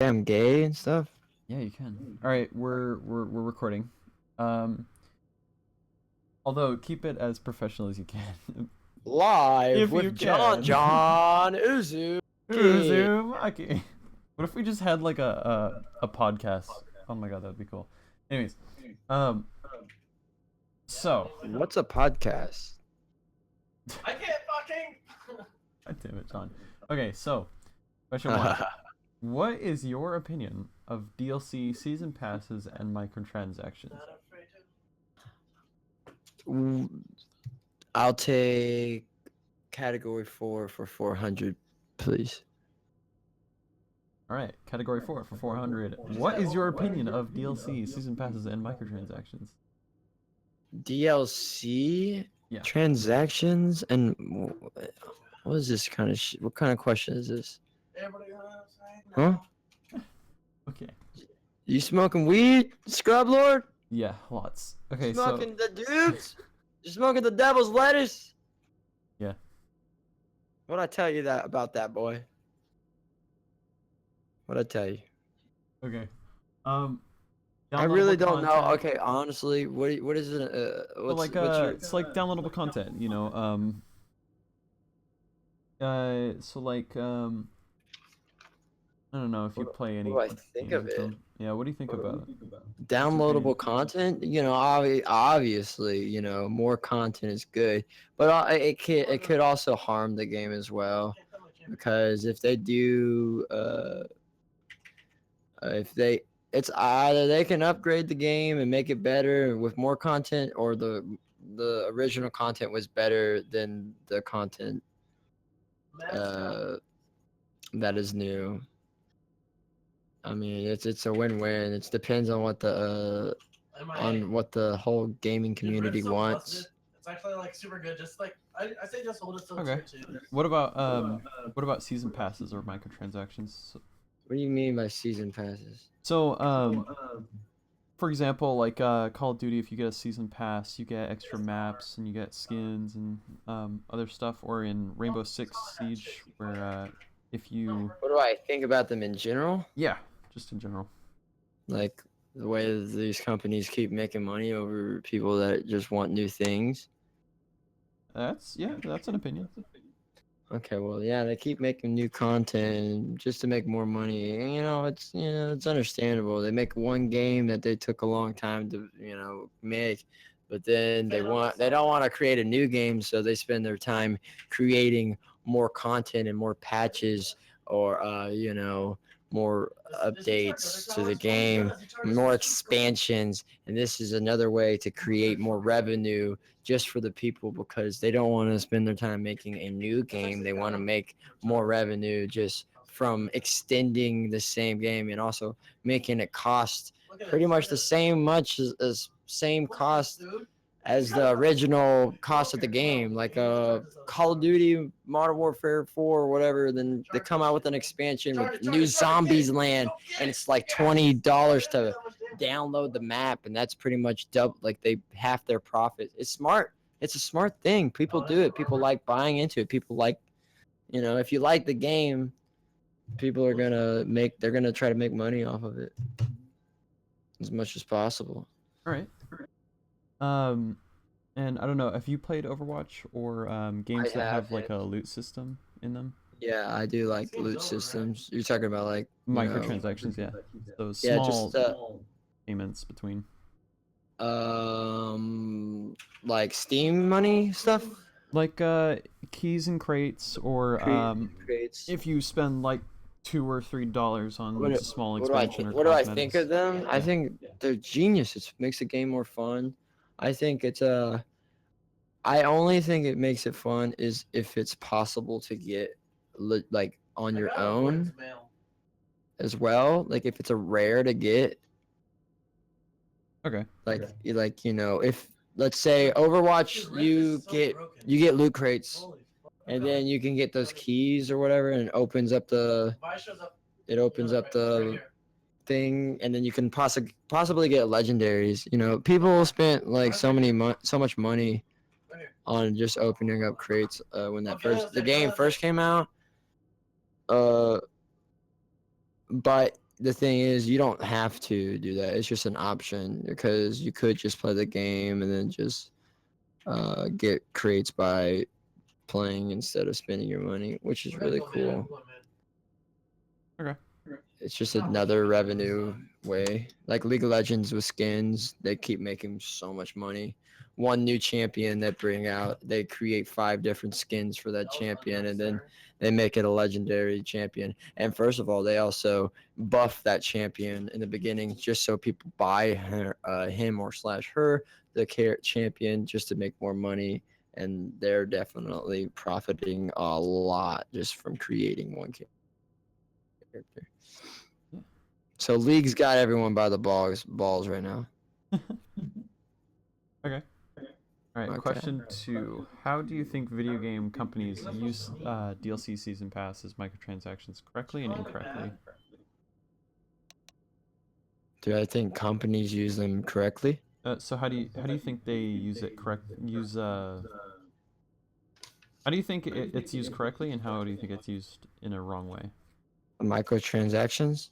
say I'm gay and stuff? Yeah, you can. All right, we're recording. Um, although keep it as professional as you can. Live If with you John can. Uzu. Uzumaki. What if we just had like a podcast? Oh my god, that would be cool. Anyways, um, so What's a podcast? I can't fucking. God damn it, John. Okay, so question one: what is your opinion of DLC, season passes, and microtransactions? Not afraid to. I'll take category 4 for 400, please. All right, category 4 for 400. What is your opinion of DLC, season passes, and microtransactions? DLC, Yeah. transactions, and what is this kind of what kind of question is this? Everybody else, Huh? Okay. You smoking weed, Scrub Lord? Yeah, lots. Okay, Smoking the dudes? You smoking the devil's lettuce? Yeah. What'd I tell you that about that boy? What'd I tell you? so okay. I really Downloadable don't know. content. Okay, honestly, what is it? So What's like what's your? it's like downloadable content, you know. So like I don't know if you play any What do I think games of with it? them. Yeah, what do you think about it? Downloadable content? You know, obviously, you know, more content is good, but it could also harm the game as well, because if they do, if they it's either they can upgrade the game and make it better with more content, or the original content was better than the content that is new. I mean, it's a win-win. It depends on what the whole gaming community wants. It's actually like super good. Just like I say, just hold it till Okay. tier 2. What about season passes or microtransactions? What do you mean by season passes? So for example, like Call of Duty, if you get a season pass, you get extra maps and you get skins and other stuff. Or in Rainbow Six Siege, where if you What do I think about them in general? yeah, just in general. Like the way that these companies keep making money over people that just want new things. That's an opinion. Okay, well, yeah, they keep making new content just to make more money. And, it's understandable. They make one game that they took a long time to, make, but then they don't want to create a new game, so they spend their time creating more content and more patches, or more updates to the game, more expansions, and this is another way to create more revenue just for the people, because they don't want to spend their time making a new game. They want to make more revenue just from extending the same game, and also making it cost pretty much the same cost as the original cost of the game, like Call of Duty, Modern Warfare 4, or whatever. Then they come out with an expansion with New Zombies Land, and it's like $20 to download the map, and that's pretty much double. Like, they half their profit. It's smart. It's a smart thing. People do it. People like buying into it. People like, if you like the game, people are they're gonna try to make money off of it as much as possible. All right. And I don't know, have you played Overwatch or games that have like a loot system in them? Yeah, I do like loot systems. You're talking about like Microtransactions, yeah. Those yeah, small just payments between. like Steam money stuff. Like keys and crates, or Crates. if you spend like $2 or $3 on a small What do I expansion or what do I think cosmetics. of them? I think they're genius. It makes the game more fun. I think I only think it makes it fun is if it's possible to get like on your own as well. Like if it's a rare to get. Okay. Like if, let's say, Overwatch, you get loot crates, and then you can get those keys or whatever, and it opens up the thing, and then you can possibly get legendaries. People spent like so much money on just opening up crates when the game first came out. But the thing is, you don't have to do that. It's just an option because you could just play the game and then just get crates by playing instead of spending your money, which is really cool. Okay. It's just another revenue way. Like League of Legends with skins, they keep making so much money. One new champion that bring out, they create 5 different skins for that champion, and then they make it a legendary champion. And first of all, they also buff that champion in the beginning just so people buy him or slash her, the champion, just to make more money. And they're definitely profiting a lot just from creating one character. So League's got everyone by the balls right now. Okay. All right. Okay. Question 2: How do you think video game companies use DLC season passes microtransactions correctly and incorrectly? Do I think companies use them correctly? So how do you think they use it correct? How do you think it's used correctly, and how do you think it's used in a wrong way? Microtransactions,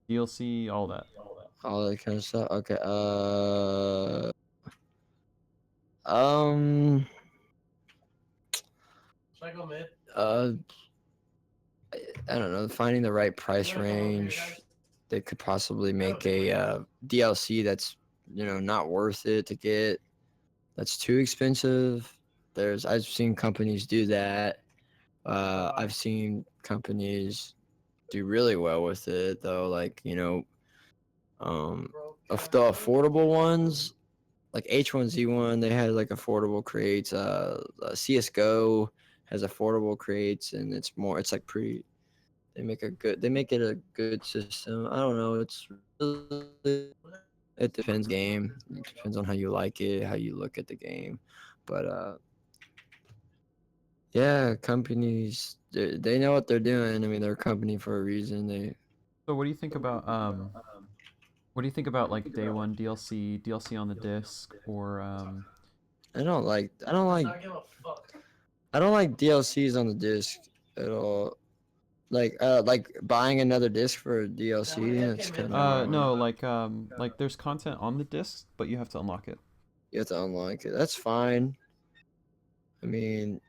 DLC, all that. all that kind of stuff. Okay. Should I go mid? I don't know. Finding the right price range. They could possibly make a DLC that's not worth it to get. That's too expensive. I've seen companies do that. I've seen companies do really well with it though. Like of the affordable ones, like H1Z1, they had like affordable crates. CS:GO has affordable crates, and it's like pretty. They make it a good system. I don't know. It depends game. It depends on how you like it, how you look at the game, but yeah, companies they know what they're doing. I mean, they're a company for a reason. So what do you think about like day one DLC on the disc, or I don't like Not give a fuck. DLCs on the disc at all. Like buying another disc for a DLC. That's kind of no, like there's content on the disc, but you have to unlock it. You have to unlock it. That's fine. I mean,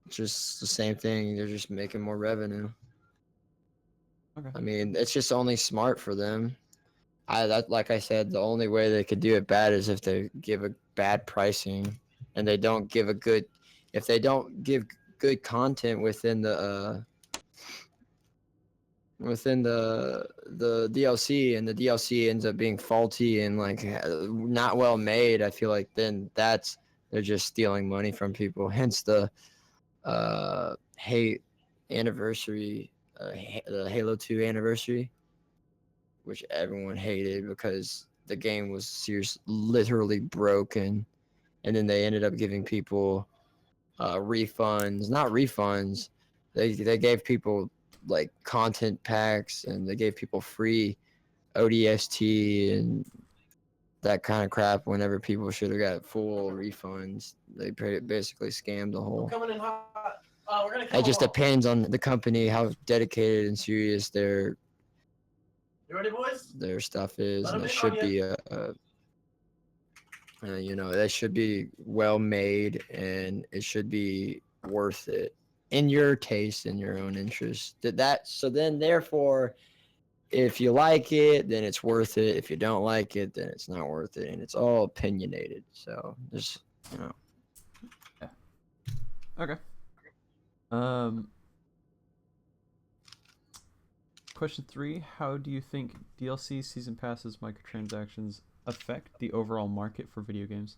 just the same thing. They're just making more revenue. Okay. I mean, it's just only smart for them. Like I said, the only way they could do it bad is if they give a bad pricing, and they don't give if they don't give good content within the DLC, and the DLC ends up being faulty and like not well made. I feel like then they're just stealing money from people. Hence the hate anniversary, the Halo 2 anniversary, which everyone hated because the game was literally broken, and then they ended up giving people refunds. Not refunds. They gave people like content packs, and they gave people free ODST and that kind of crap whenever people should have got full refunds. They basically scammed the whole. Coming in hot. We're gonna kill It just them all. depends on the company how dedicated and serious You ready, boys? their stuff is, Let and 'em it in should on be they should be well made, and it should be worth it in your taste and your own interest. So then therefore, if you like it, then it's worth it. If you don't like it, then it's not worth it, and it's all opinionated. So just Okay. Question 3: How do you think DLC, season passes, microtransactions affect the overall market for video games?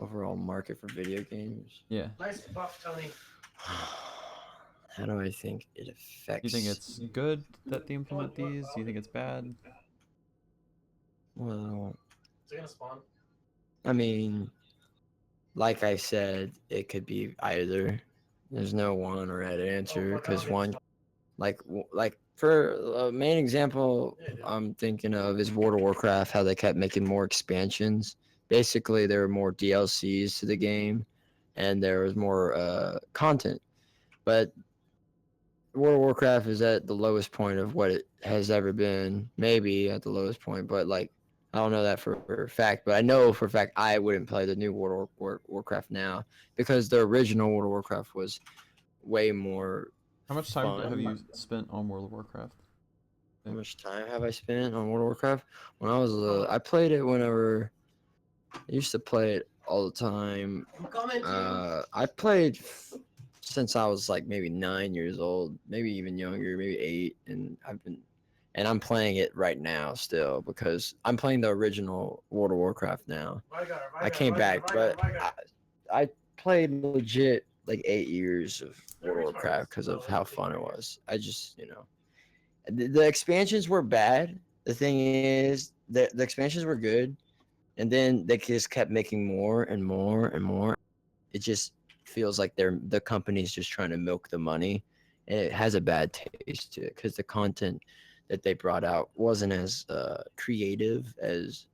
overall market for video games. Yeah. Nice buff, Tony. How do I think it affects? Do you think it's good that they implement these? Do you think it's bad? Well, Is it gonna spawn? I mean, like I said, it could be either. There's no one right answer because one, like for a main example, I'm thinking of is World of Warcraft. How they kept making more expansions. Basically, there were more DLCs to the game, and there was more content. But World of Warcraft is at the lowest point of what it has ever been. Maybe at the lowest point, but like I don't know that for a fact. But I know for a fact I wouldn't play the new World of Warcraft now because the original World of Warcraft was way more How much time have fun. you spent on World of Warcraft? How much time have I spent on World of Warcraft? When I was I played it whenever I used to play it all the time. I'm coming to I played since I was like maybe 9 years old, maybe even younger, maybe 8, and I'm playing it right now still because I'm playing the original World of Warcraft now. I came back, but I played legit like 8 years of World of Warcraft because of how fun it was. I just the expansions were bad. The thing is, the expansions were good, and then they just kept making more and more and more. It just feels like the company's just trying to milk the money, and it has a bad taste to it because the content that they brought out wasn't as creative as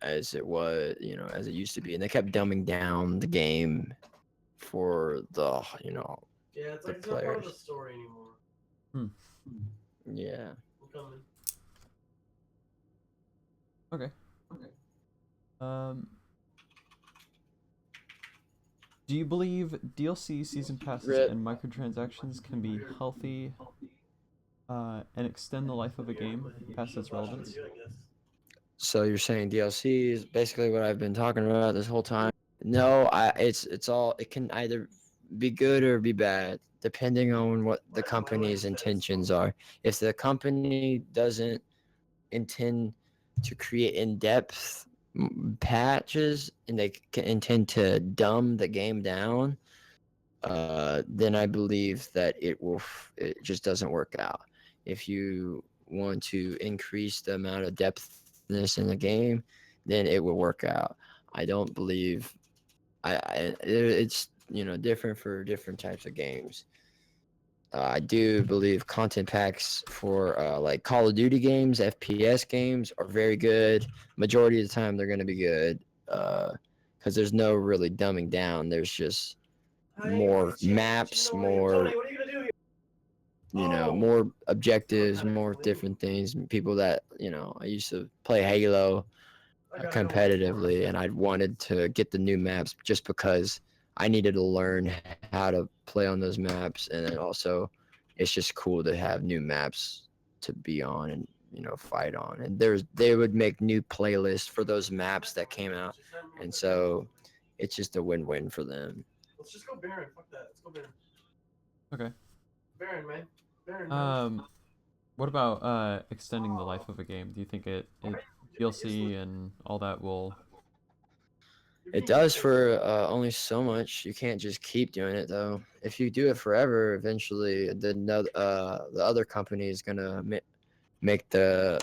it was, as it used to be, and they kept dumbing down the game for the Yeah, it's the like it's not part of the players. story anymore. Yeah. I'm coming. Okay. Um, do you believe DLC, season passes, Rip. and microtransactions can be healthy and extend the life of a game past its relevance? So you're saying DLC is basically what I've been talking about this whole time? No, it can either be good or be bad depending on what the company's intentions are. If the company doesn't intend to create in-depth patches and they can intend to dumb the game down, then I believe that it just doesn't work out. If you want to increase the amount of depthness in the game, then it will work out. I don't believe it's different for different types of games. I do believe content packs for like Call of Duty games, FPS games are very good. Majority of the time, they're going to be good because there's no really dumbing down. There's just more maps, more Tony, what are you gonna do here? more objectives, more different things. People that I used to play Halo competitively, and I wanted to get the new maps just because I needed to learn how to play on those maps, and then also it's just cool to have new maps to be on and fight on. And they would make new playlists for those maps that came out, and so it's just a win-win for them. Let's just go Baron. Fuck that. Let's go Baron. Okay. Baron, man. Baron, man. What about extending the life of a game? Do you think it DLC and all that will? It does for only so much. You can't just keep doing it though. If you do it forever, eventually the other company is gonna make the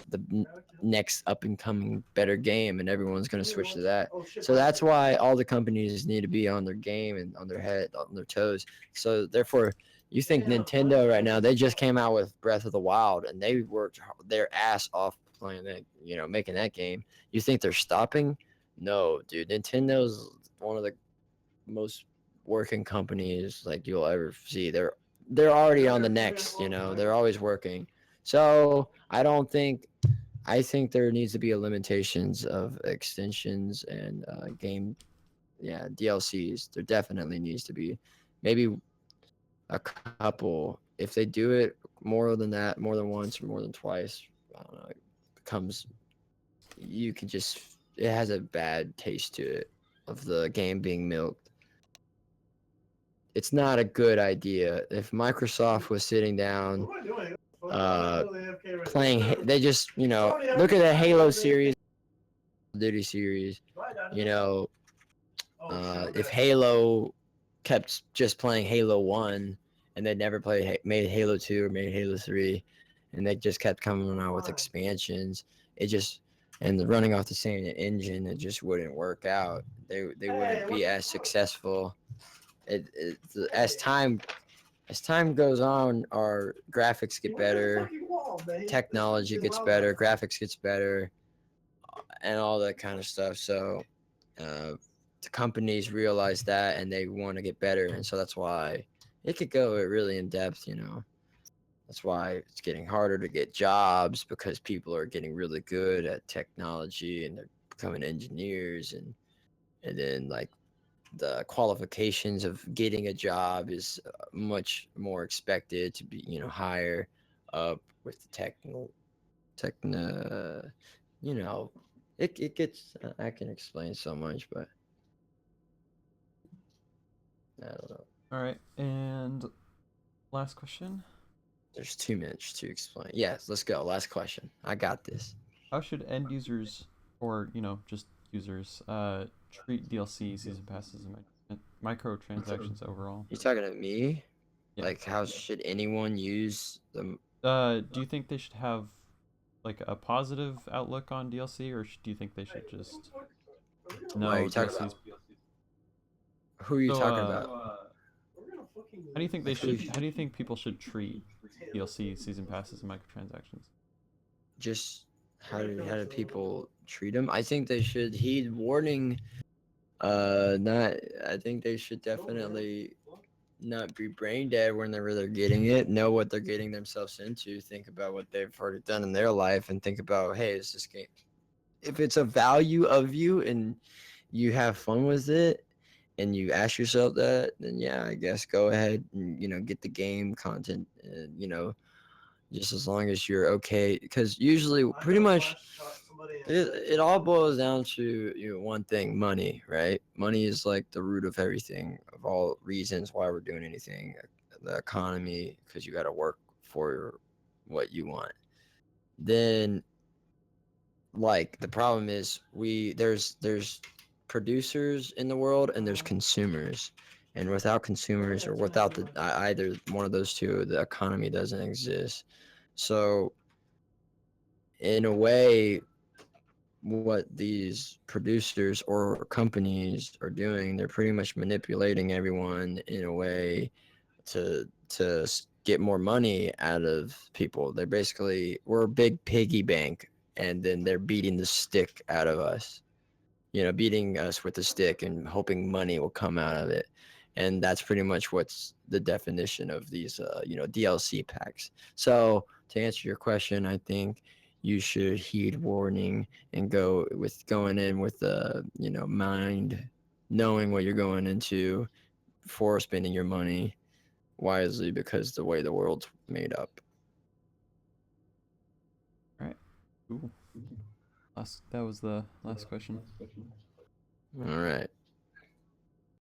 next up and coming better game, and everyone's gonna switch to that. So that's why all the companies need to be on their game and on their head, on their toes. So therefore, you think Nintendo right now? They just came out with Breath of the Wild, and they worked their ass off playing that, making that game. You think they're stopping? No, dude. Nintendo's one of the most working companies like you'll ever see. They're already on the next. They're always working. So I think there needs to be a limitations of extensions and game, DLCs. There definitely needs to be maybe a couple. If they do it more than that, more than once or more than twice, I don't know. It becomes you can just it has a bad taste to it of the game being milked. It's not a good idea. If Microsoft was sitting down What am I doing? uh, playing, they just look at the Halo series, Duty series. If Halo kept just playing Halo 1 and they never made Halo 2 or made Halo 3, and they just kept coming out with expansions, it just and running off the same engine, it just wouldn't work out. They wouldn't be as successful. As time goes on, our graphics get better, technology gets better, graphics gets better, and all that kind of stuff. So the companies realize that and they want to get better, and so that's why it could go really in depth, you know. That's why it's getting harder to get jobs because people are getting really good at technology and they're becoming engineers and then like the qualifications of getting a job is much more expected to be, you know, higher up with the techno, you know, it gets, I can explain so much, but I don't know. All right, and last question. There's too much to explain. Yes, let's go. Last question. I got this. How should end users, or just users, treat DLC, season passes, and microtransactions overall? You talking to me? Yeah. Like, how should anyone use them? Do you think they should have like a positive outlook on DLC, or do you think they should just Why are you no talking DLCs? about? Who are you So, talking about? how do you think Like, how do you think people should treat DLC, season passes, and microtransactions? just how do people treat them? I think they should heed warning. Not. I think they should definitely not be brain dead whenever they're getting it. Know what they're getting themselves into. Think about what they've already done in their life, and think about, hey, is this game? If it's a value of you and you have fun with it, and you ask yourself that, then yeah, I guess go ahead and get the game content, and just as long as you're okay, because usually pretty much it all boils down to one thing: money, right? Money is like the root of everything, of all reasons why we're doing anything. The economy, because you got to work for what you want. Then, like, the problem is there's producers in the world and there's consumers, and without consumers or without either one of those two, the economy doesn't exist. So in a way, what these producers or companies are doing, they're pretty much manipulating everyone in a way to get more money out of people. We're a big piggy bank, and then they're beating the stick out of us. Beating us with a stick and hoping money will come out of it. And that's pretty much what's the definition of these, DLC packs. So to answer your question, I think you should heed warning and going in with mind, knowing what you're going into for spending your money wisely because the way the world's made up. All right. Cool. That was the last question. All right.